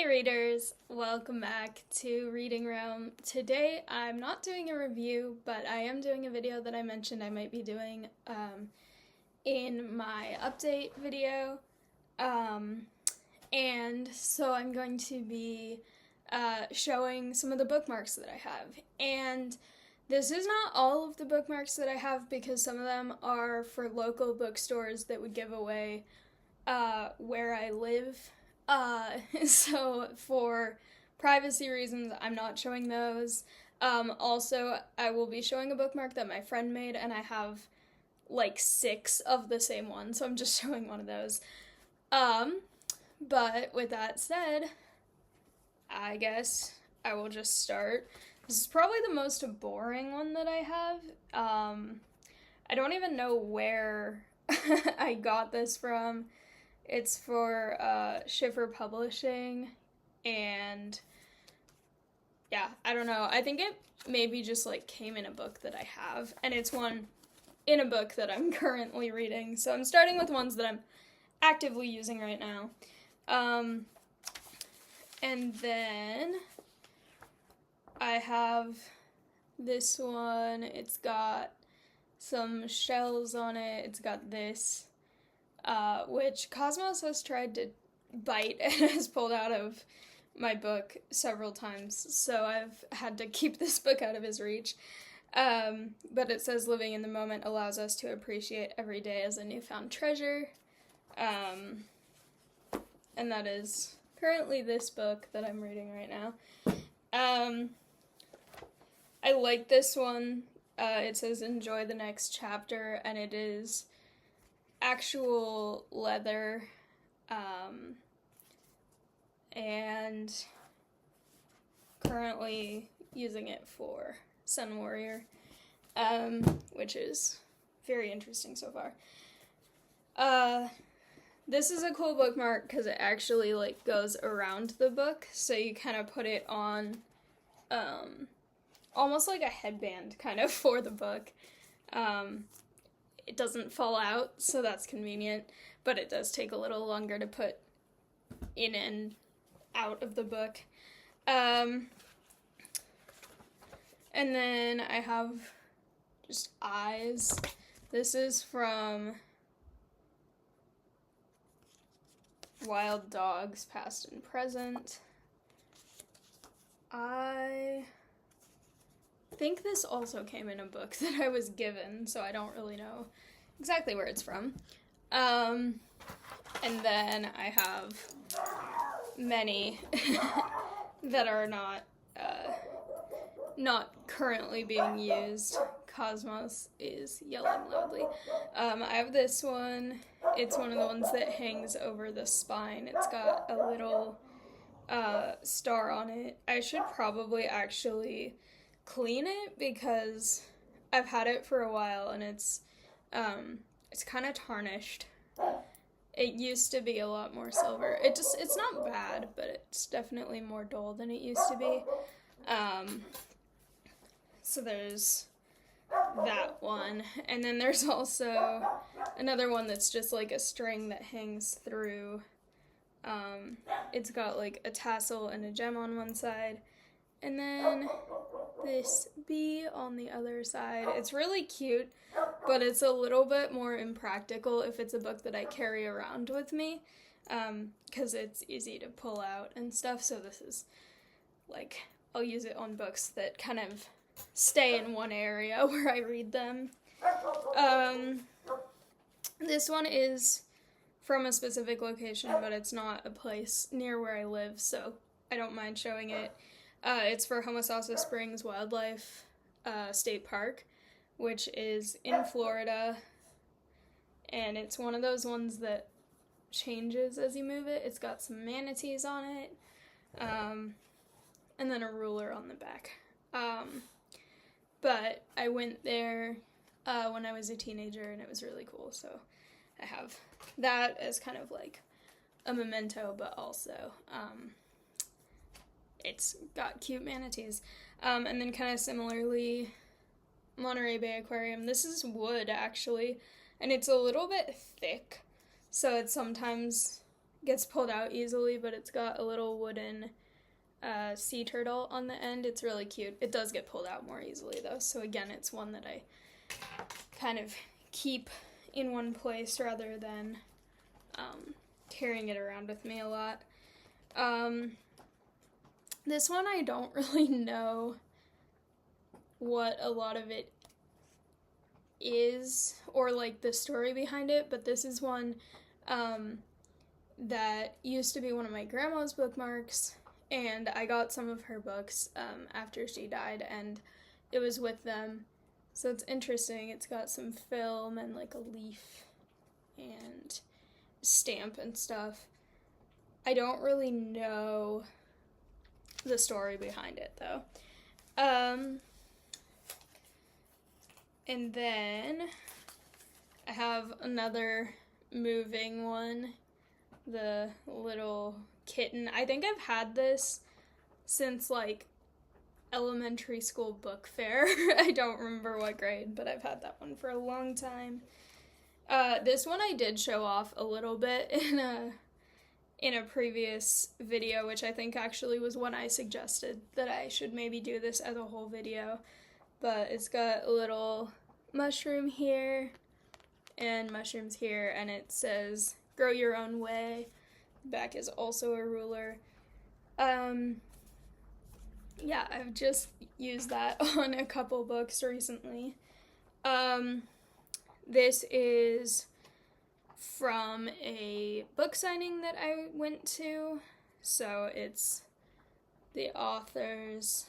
Hey readers, welcome back to Reading Room. Today I'm not doing a review, but I am doing a video that I mentioned I might be doing in my update video. And so I'm going to be showing some of the bookmarks that I have. And this is not all of the bookmarks that I have because some of them are for local bookstores that would give away where I live. So for privacy reasons, I'm not showing those. Also, I will be showing a bookmark that my friend made, and I have like 6 of the same one, so I'm just showing one of those. But with that said, I guess I will just start. This is probably the most boring one that I have. I don't even know where I got this from. It's for Schiffer Publishing, and yeah, I don't know. I think it maybe just like came in a book that I have, and it's one in a book that I'm currently reading. So I'm starting with ones that I'm actively using right now. And then I have this one. It's got some shells on it. It's got this. Which Cosmos has tried to bite and has pulled out of my book several times, so I've had to keep this book out of his reach. But it says, living in the moment allows us to appreciate every day as a newfound treasure. And that is currently this book that I'm reading right now. I like this one. It says, enjoy the next chapter, and it is actual leather, and currently using it for Sun Warrior, which is very interesting so far. This is a cool bookmark because it actually like goes around the book, so you kind of put it on almost like a headband kind of for the book. It doesn't fall out, so that's convenient, but it does take a little longer to put in and out of the book. And then I have just eyes. This is from Wild Dogs, Past and Present. I think this also came in a book that I was given, so I don't really know exactly where it's from. And then I have many that are not currently being used. Cosmos is yelling loudly. I have this one. It's one of the ones that hangs over the spine. It's got a little star on it. I should probably actually clean it because I've had it for a while and it's kind of tarnished. It used to be a lot more silver. It's not bad, but it's definitely more dull than it used to be. So there's that one, and then there's also another one that's just like a string that hangs through. It's got like a tassel and a gem on one side, and then this bee on the other side. It's really cute, but it's a little bit more impractical if it's a book that I carry around with me, because it's easy to pull out and stuff, so this is, like, I'll use it on books that kind of stay in one area where I read them. This one is from a specific location, but it's not a place near where I live, so I don't mind showing it. It's for Homosassa Springs Wildlife State Park, which is in Florida, and it's one of those ones that changes as you move it. It's got some manatees on it, and then a ruler on the back. But I went there when I was a teenager, and it was really cool, so I have that as kind of like a memento, but also it's got cute manatees. And then kind of similarly, Monterey Bay Aquarium. This is wood, actually, and it's a little bit thick, so it's sometimes gets pulled out easily, but it's got a little wooden sea turtle on the end. It's really cute. It does get pulled out more easily though, so again, it's one that I kind of keep in one place rather than carrying it around with me a lot. This one I don't really know what a lot of it is or like the story behind it, but this is one that used to be one of my grandma's bookmarks, and I got some of her books after she died, and it was with them. So it's interesting. It's got some film and like a leaf and stamp and stuff. I don't really know the story behind it though. And then I have another moving one, the little kitten. I think I've had this since like elementary school book fair. I don't remember what grade, but I've had that one for a long time. This one I did show off a little bit in a previous video, which I think actually was when I suggested that I should maybe do this as a whole video. But it's got a little mushroom here and mushrooms here, and it says grow your own way. The back is also a ruler. Yeah, I've just used that on a couple books recently. This is from a book signing that I went to, so it's the author's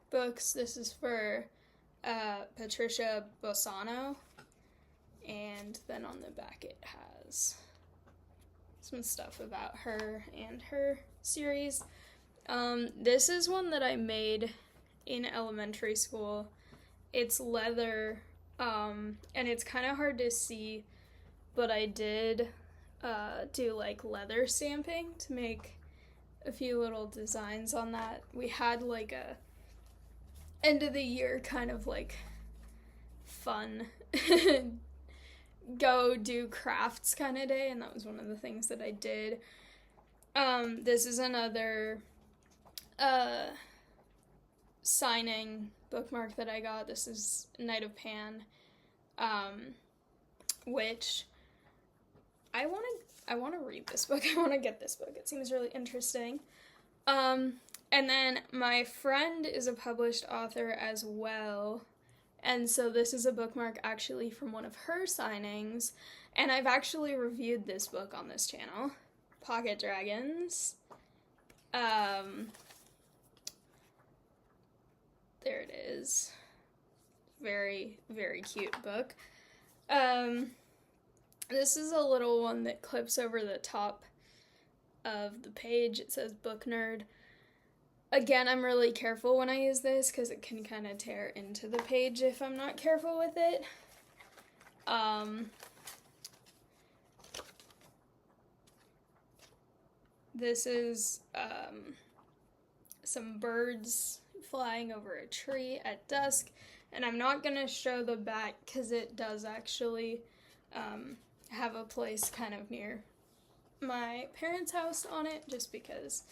books. This is for Patricia Bossano, and then on the back it has some stuff about her and her series. This is one that I made in elementary school. It's leather, and it's kind of hard to see, but I did do like leather stamping to make a few little designs on that. We had like a end of the year kind of like fun go do crafts kind of day, and that was one of the things that I did. This is another signing bookmark that I got. This is Knight of Pan, which I want to read this book. I want to get this book. It seems really interesting. And then my friend is a published author as well, and so this is a bookmark actually from one of her signings, and I've actually reviewed this book on this channel, Pocket Dragons. There it is. Very, very cute book. This is a little one that clips over the top of the page. It says Book Nerd. Again, I'm really careful when I use this because it can kind of tear into the page if I'm not careful with it. This is some birds flying over a tree at dusk, and I'm not going to show the back because it does actually have a place kind of near my parents' house on it, just because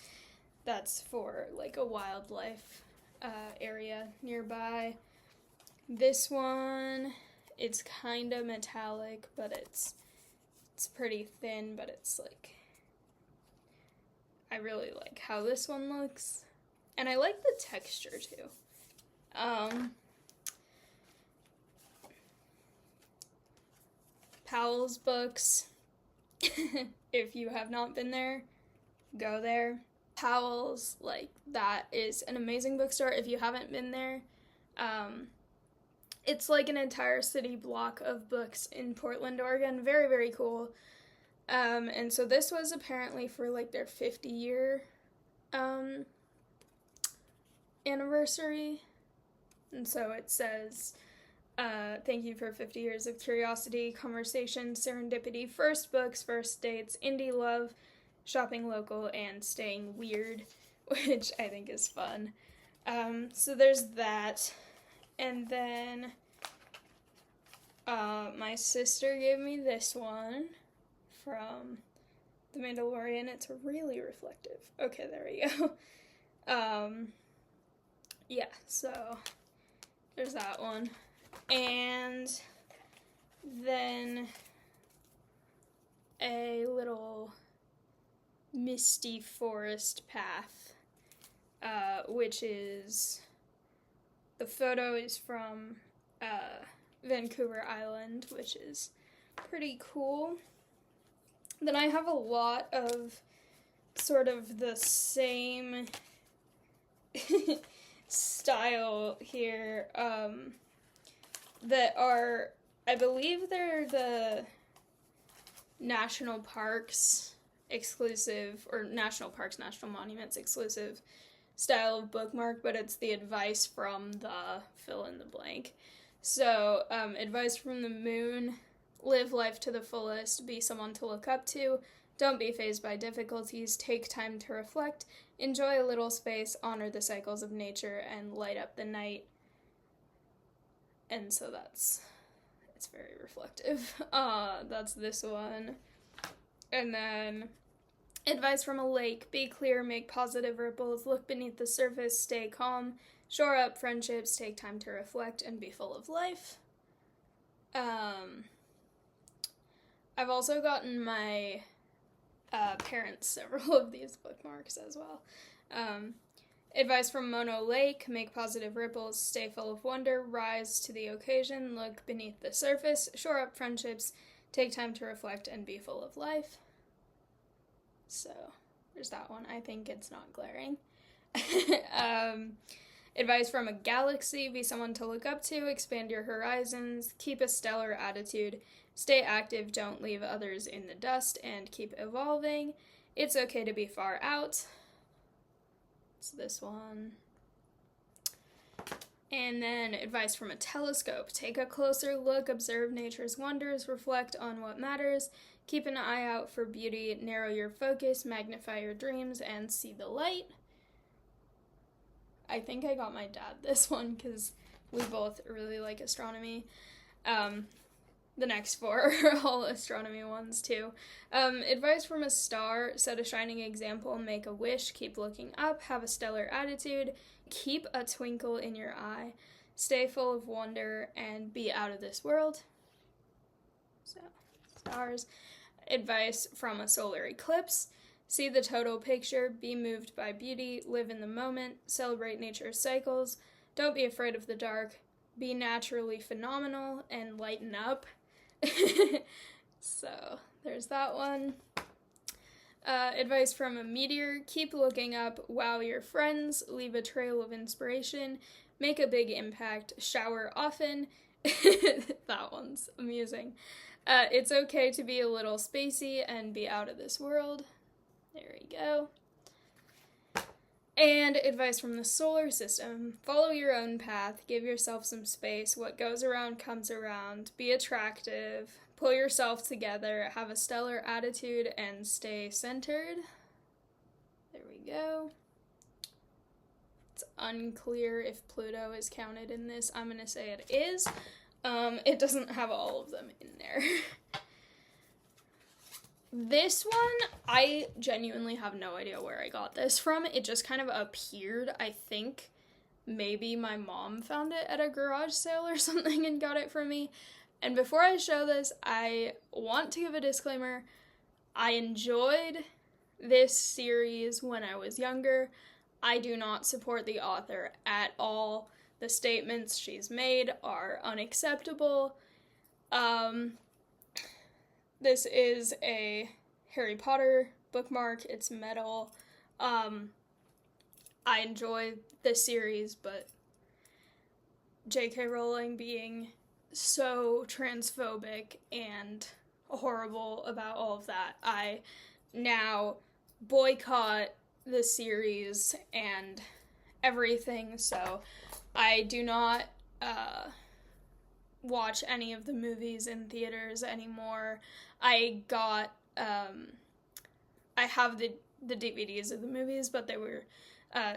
that's for like a wildlife area nearby. This one, it's kind of metallic, but it's pretty thin, but it's like, I really like how this one looks, and I like the texture too. Powell's Books. If you have not been there, go there. Powell's, like, that is an amazing bookstore. If you haven't been there, it's like an entire city block of books in Portland, Oregon. Very, very cool. And so this was apparently for like their 50-year anniversary. And so it says, thank you for 50 years of curiosity, conversation, serendipity, first books, first dates, indie love, shopping local, and staying weird, which I think is fun. So there's that. And then my sister gave me this one from The Mandalorian, it's really reflective. Okay, there we go. Yeah, so there's that one. And then a little misty forest path, which is, the photo is from Vancouver Island, which is pretty cool. Then I have a lot of sort of the same style here, that are, I believe they're the national parks exclusive, or national parks, national monuments exclusive style of bookmark, but it's the advice from the fill in the blank. So, advice from the moon: live life to the fullest, be someone to look up to, don't be fazed by difficulties, take time to reflect, enjoy a little space, honor the cycles of nature, and light up the night. And so it's very reflective. That's this one. And then, advice from a lake: be clear, make positive ripples, look beneath the surface, stay calm, shore up friendships, take time to reflect, and be full of life. I've also gotten my parents several of these bookmarks as well. Advice from Mono Lake: make positive ripples, stay full of wonder, rise to the occasion, look beneath the surface, shore up friendships, take time to reflect, and be full of life. So, there's that one. I think it's not glaring. Advice from a galaxy: be someone to look up to, expand your horizons, keep a stellar attitude, stay active, don't leave others in the dust, and keep evolving. It's okay to be far out. It's this one. And then advice from a telescope: take a closer look, observe nature's wonders, reflect on what matters, keep an eye out for beauty, narrow your focus, magnify your dreams, and see the light. I think I got my dad this one because we both really like astronomy. The next four are all astronomy ones too. Advice from a star: set a shining example, make a wish, keep looking up, have a stellar attitude, keep a twinkle in your eye, stay full of wonder, and be out of this world. So, stars. Advice from a solar eclipse: see the total picture, be moved by beauty, live in the moment, celebrate nature's cycles, don't be afraid of the dark, be naturally phenomenal, and lighten up. So, there's that one. Advice from a meteor: keep looking up, wow your friends, leave a trail of inspiration, make a big impact, shower often. That one's amusing. It's okay to be a little spacey and be out of this world. There we go. And advice from the solar system: follow your own path, give yourself some space, what goes around comes around, be attractive, pull yourself together, have a stellar attitude, and stay centered. There we go. It's unclear if Pluto is counted in this. I'm going to say it is. It doesn't have all of them in there. This one, I genuinely have no idea where I got this from. It just kind of appeared. I think maybe my mom found it at a garage sale or something and got it for me. And before I show this, I want to give a disclaimer. I enjoyed this series when I was younger. I do not support the author at all. The statements she's made are unacceptable. This is a Harry Potter bookmark. It's metal. I enjoy this series, but J.K. Rowling being so transphobic and horrible about all of that, I now boycott the series and everything, so I do not watch any of the movies in theaters anymore. I have the DVDs of the movies, but they were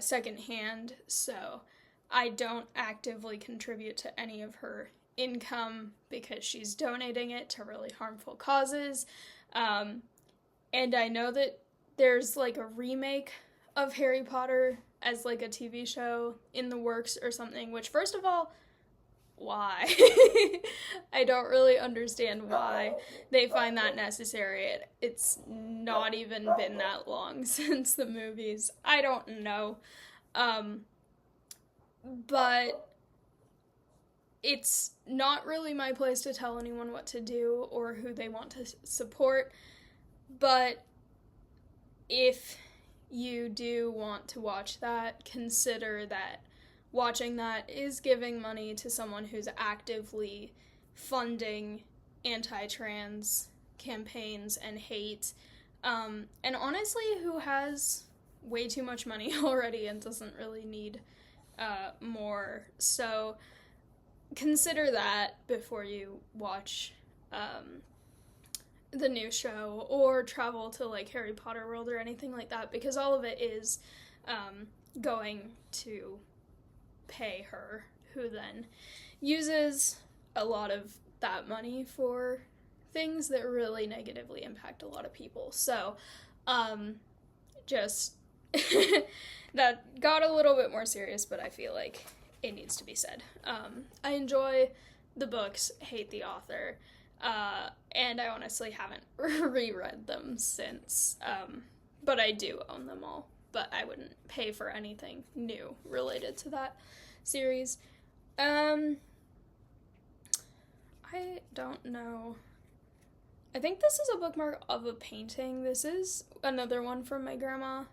secondhand, so I don't actively contribute to any of her income because she's donating it to really harmful causes. And I know that there's like a remake of Harry Potter as like a TV show in the works or something, which, first of all, why? I don't really understand why they find that necessary. It's not even been that long since the movies. I don't know. But it's not really my place to tell anyone what to do or who they want to support. But if you do want to watch that, consider that watching that is giving money to someone who's actively funding anti-trans campaigns and hate, and honestly who has way too much money already and doesn't really need more. So consider that before you watch the new show or travel to like Harry Potter World or anything like that, because all of it is going to pay her, who then uses a lot of that money for things that really negatively impact a lot of people. So just that got a little bit more serious, but I feel like it needs to be said. I enjoy the books, hate the author, and I honestly haven't reread them since, but I do own them all, but I wouldn't pay for anything new related to that series. I don't know. I think this is a bookmark of a painting. This is another one from my grandma.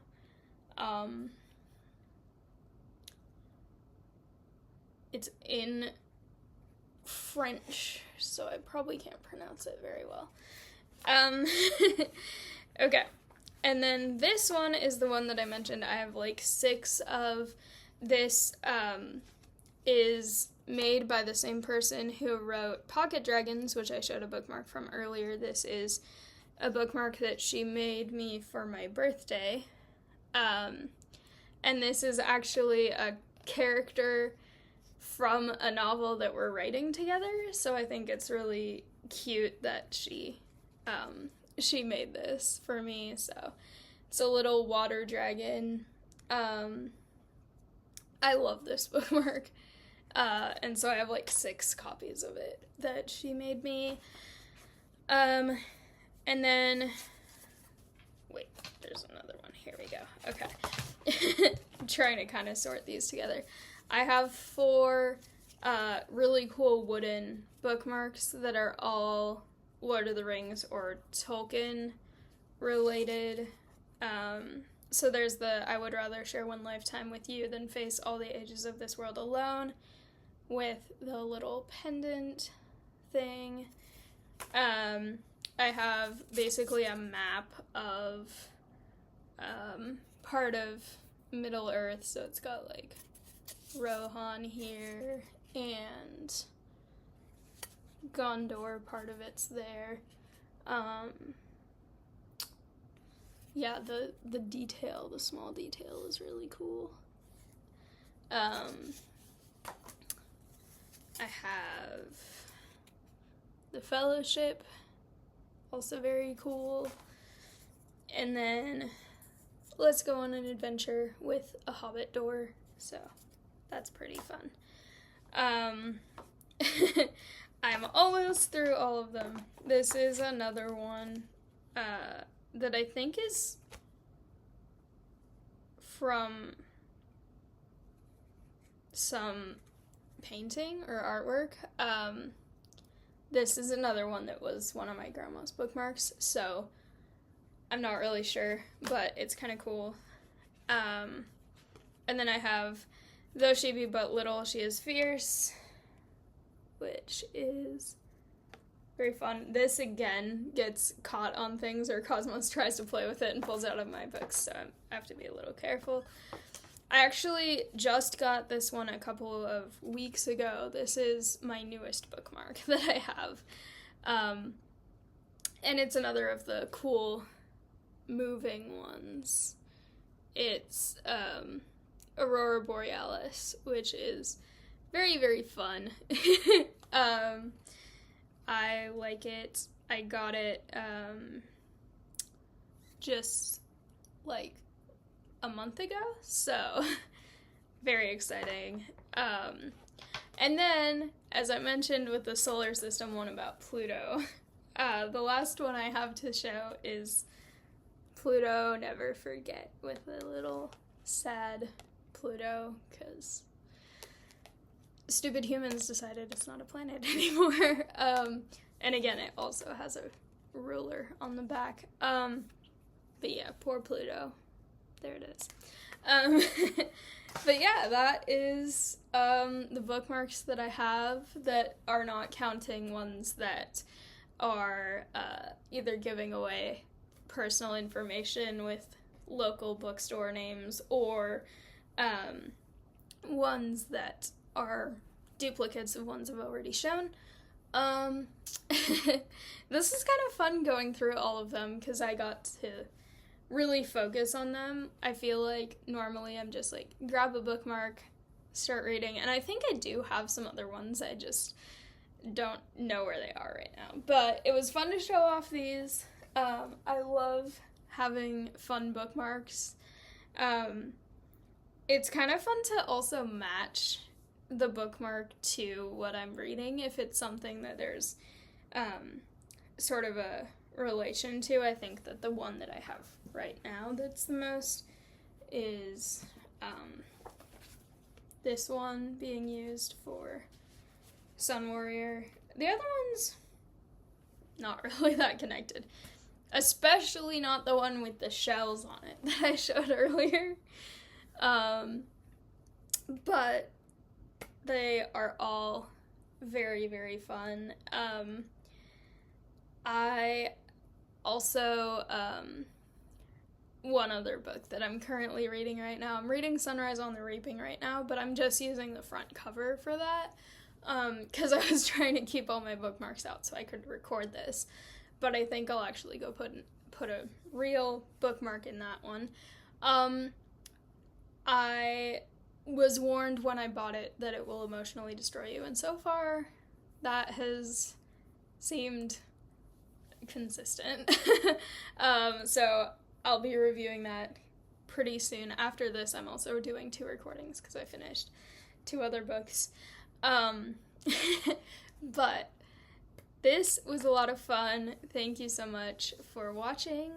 It's in French, so I probably can't pronounce it very well. Okay. And then this one is the one that I mentioned. I have like 6 of. This is made by the same person who wrote Pocket Dragons, which I showed a bookmark from earlier. This is a bookmark that she made me for my birthday. And this is actually a character from a novel that we're writing together, so I think it's really cute that she made this for me. So it's a little water dragon. I love this bookmark, and so I have like 6 copies of it that she made me. And then, wait, there's another one. Here we go. Okay. I'm trying to kind of sort these together. I have 4 really cool wooden bookmarks that are all Lord of the Rings or Tolkien related. So there's the I would rather share one lifetime with you than face all the ages of this world alone, with the little pendant thing. I have basically a map of part of Middle Earth, so it's got like Rohan here and Gondor, part of it's there. Yeah, the detail, the small detail is really cool. I have the Fellowship, also very cool. And then let's go on an adventure with a Hobbit door, so that's pretty fun. I'm almost through all of them. This is another one that I think is from some painting or artwork. This is another one that was one of my grandma's bookmarks, so I'm not really sure, but it's kind of cool. And then I have Though She Be But Little, She Is Fierce, which is very fun. This, again, gets caught on things, or Cosmos tries to play with it and pulls out of my books, so I have to be a little careful. I actually just got this one a couple of weeks ago. This is my newest bookmark that I have. And it's another of the cool moving ones. It's Aurora Borealis, which is very, very fun. I like it. I got it just like a month ago, so very exciting. And then, as I mentioned with the solar system one about Pluto, the last one I have to show is Pluto Never Forget, with a little sad Pluto, because stupid humans decided it's not a planet anymore. And again, it also has a ruler on the back. But yeah, poor Pluto. There it is. But yeah, that is the bookmarks that I have that are not counting ones that are either giving away personal information with local bookstore names, or ones that are duplicates of ones I've already shown. This is kind of fun going through all of them because I got to really focus on them. I feel like normally I'm just like, grab a bookmark, start reading, and I think I do have some other ones, I just don't know where they are right now. But it was fun to show off these. I love having fun bookmarks. It's kind of fun to also match the bookmark to what I'm reading if it's something that there's sort of a relation to. I think that the one that I have right now that's the most is this one being used for Sun Warrior. The other one's not really that connected, especially not the one with the shells on it that I showed earlier. But they are all very, very fun. I also, one other book that I'm currently reading right now, I'm reading Sunrise on the Reaping right now, but I'm just using the front cover for that, because I was trying to keep all my bookmarks out so I could record this, but I think I'll actually go put a real bookmark in that one. I was warned when I bought it that it will emotionally destroy you, and so far that has seemed consistent. So I'll be reviewing that pretty soon. After this, I'm also doing 2 recordings because I finished 2 other books. But this was a lot of fun. Thank you so much for watching.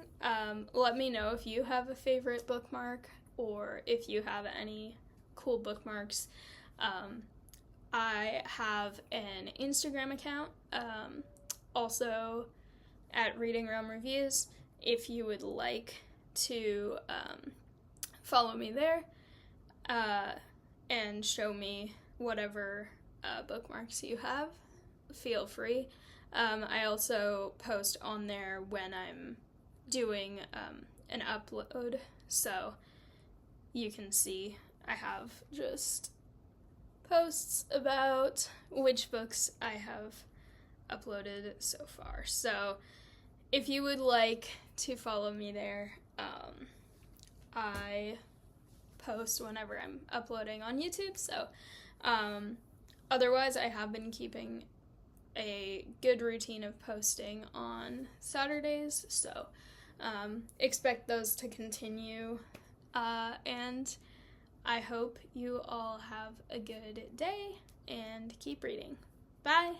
Let me know if you have a favorite bookmark or if you have any cool bookmarks. I have an Instagram account, also at Reading Realm Reviews, if you would like to follow me there and show me whatever bookmarks you have, feel free. I also post on there when I'm doing an upload, so you can see I have just posts about which books I have uploaded so far. So if you would like to follow me there, I post whenever I'm uploading on YouTube, so otherwise I have been keeping a good routine of posting on Saturdays, so expect those to continue, and I hope you all have a good day and keep reading. Bye!